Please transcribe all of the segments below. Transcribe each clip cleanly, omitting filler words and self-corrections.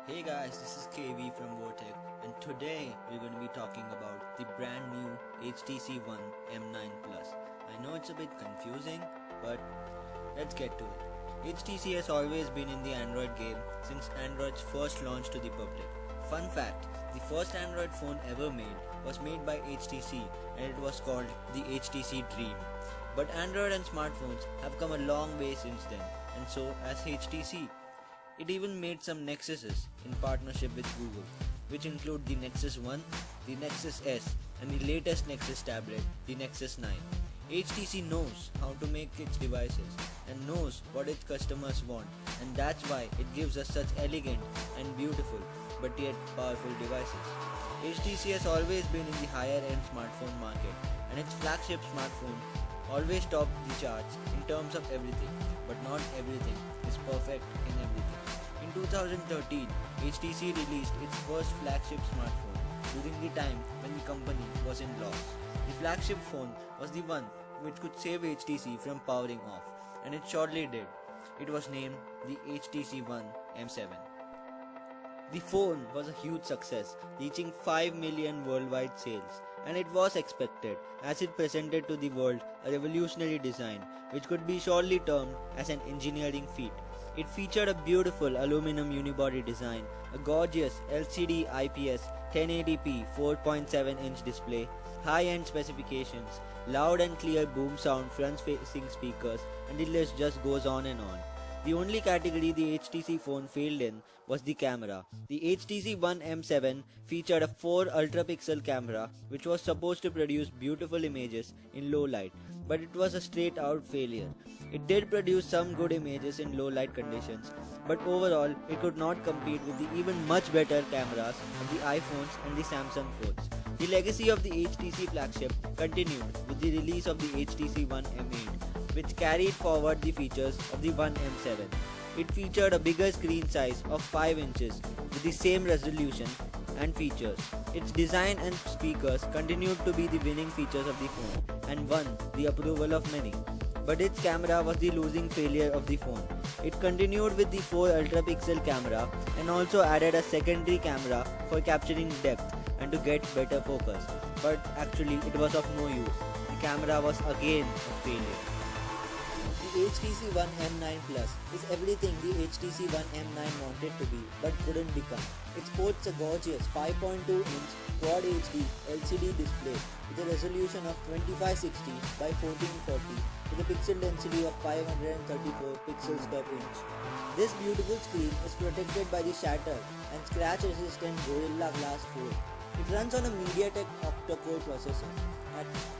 Hey guys, this is KV from VOR-TECH, and today we're going to be talking about the brand new HTC One M9 Plus. I know it's a bit confusing, but let's get to it. HTC has always been in the Android game since Android's first launch to the public. Fun fact, the first Android phone ever made was made by HTC and it was called the HTC Dream. But Android and smartphones have come a long way since then, and so has HTC. It even made some Nexuses in partnership with Google, which include the Nexus 1, the Nexus S, and the latest Nexus tablet, the Nexus 9. HTC knows how to make its devices and knows what its customers want, and that's why it gives us such elegant and beautiful but yet powerful devices. HTC has always been in the higher end smartphone market, and its flagship smartphone always topped the charts in terms of everything, but not everything is perfect in everything. In 2013, HTC released its first flagship smartphone during the time when the company was in loss. The flagship phone was the one which could save HTC from powering off, and it surely did. It was named the HTC One M9. The phone was a huge success, reaching 5 million worldwide sales, and it was expected as it presented to the world a revolutionary design which could be surely termed as an engineering feat. It featured a beautiful aluminum unibody design, a gorgeous LCD IPS 1080p 4.7-inch display, high-end specifications, loud and clear boom sound front-facing speakers, and the list just goes on and on. The only category the HTC phone failed in was the camera. The HTC One M9 featured a 4 ultra-pixel camera which was supposed to produce beautiful images in low light, but it was a straight-out failure. It did produce some good images in low light conditions, but overall it could not compete with the even much better cameras of the iPhones and the Samsung phones. The legacy of the HTC flagship continued with the release of the HTC One M8, which carried forward the features of the One M9. It featured a bigger screen size of 5 inches with the same resolution and features. Its design and speakers continued to be the winning features of the phone and won the approval of many. But its camera was the losing failure of the phone. It continued with the 4 ultra-pixel camera and also added a secondary camera for capturing depth and to get better focus. But actually it was of no use. The camera was again a failure. The HTC One M9 Plus is everything the HTC One M9 wanted to be but couldn't become. It sports a gorgeous 5.2-inch Quad HD LCD display with a resolution of 2560 by 1440 with a pixel density of 534 pixels per inch. This beautiful screen is protected by the shatter and scratch-resistant Gorilla Glass 4. It runs on a MediaTek octa-core processor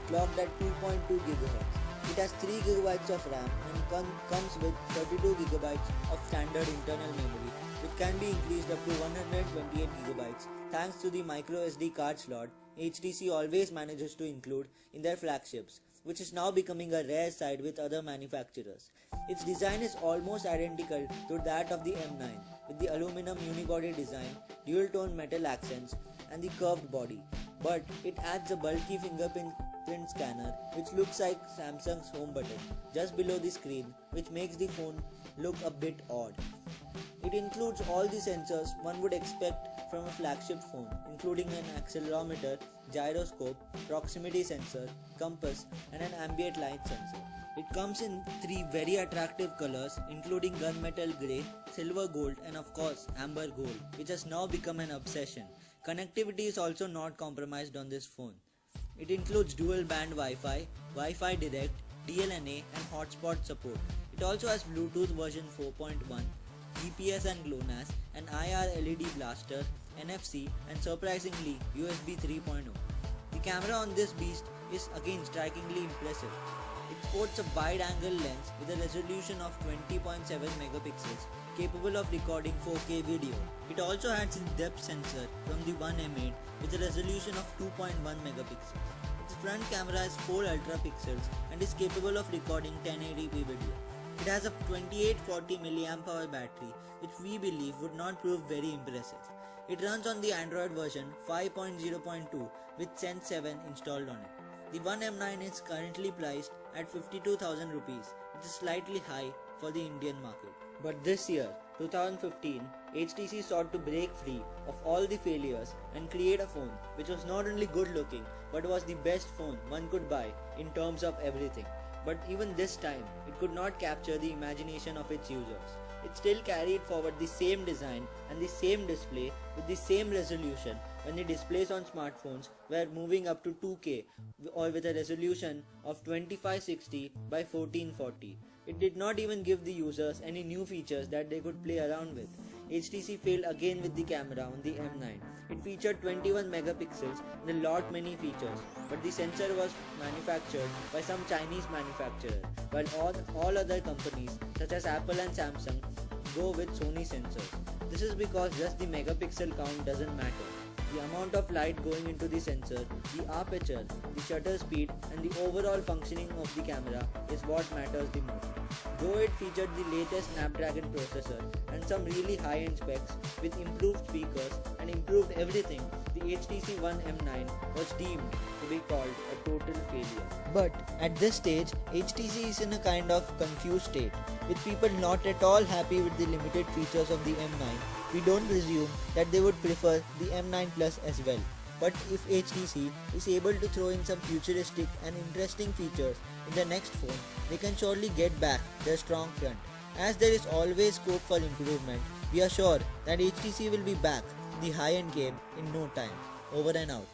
clocked at 2.2 GHz. It has 3 GB of RAM and comes with 32 GB of standard internal memory, which can be increased up to 128 GB thanks to the microSD card slot HTC always manages to include in their flagships, which is now becoming a rare sight with other manufacturers. Its design is almost identical to that of the M9, with the aluminum unibody design, dual-tone metal accents, and the curved body, but it adds a bulky fingerprint scanner which looks like Samsung's home button just below the screen, which makes the phone look a bit odd. It includes all the sensors one would expect from a flagship phone, including an accelerometer, gyroscope, proximity sensor, compass, and an ambient light sensor. It comes in 3 very attractive colors, including gunmetal grey, silver gold, and of course amber gold, which has now become an obsession. Connectivity is also not compromised on this phone. It includes dual band Wi-Fi, Wi-Fi Direct, DLNA, and hotspot support. It also has Bluetooth version 4.1, GPS and GLONASS, an IR LED blaster, NFC, and surprisingly USB 3.0. The camera on this beast is again strikingly impressive. It sports a wide-angle lens with a resolution of 20.7 megapixels, capable of recording 4K video. It also has its depth sensor from the One M8 with a resolution of 2.1 megapixels. Its front camera has 4 ultra pixels and is capable of recording 1080p video. It has a 2840 mAh battery, which we believe would not prove very impressive. It runs on the Android version 5.0.2 with Sense 7 installed on it. The One M9 is currently priced at 52,000 rupees, which is slightly high for the Indian market. But this year, 2015, HTC sought to break free of all the failures and create a phone which was not only good looking but was the best phone one could buy in terms of everything. But even this time, it could not capture the imagination of its users. It still carried forward the same design and the same display with the same resolution when the displays on smartphones were moving up to 2K or with a resolution of 2560 by 1440. It did not even give the users any new features that they could play around with. HTC failed again with the camera on the M9. It featured 21 megapixels and a lot many features, but the sensor was manufactured by some Chinese manufacturer, while all other companies such as Apple and Samsung go with Sony sensors. This is because just the megapixel count doesn't matter. The amount of light going into the sensor, the aperture, the shutter speed and the overall functioning of the camera is what matters the most. Though it featured the latest Snapdragon processor and some really high-end specs with improved speakers and improved everything, the HTC One M9 was deemed to be called a total failure. But at this stage, HTC is in a kind of confused state, with people not at all happy with the limited features of the M9. We don't presume that they would prefer the M9 Plus as well. But if HTC is able to throw in some futuristic and interesting features in the next phone, they can surely get back their strong front. As there is always scope for improvement, we are sure that HTC will be back in the high-end game in no time. Over and out.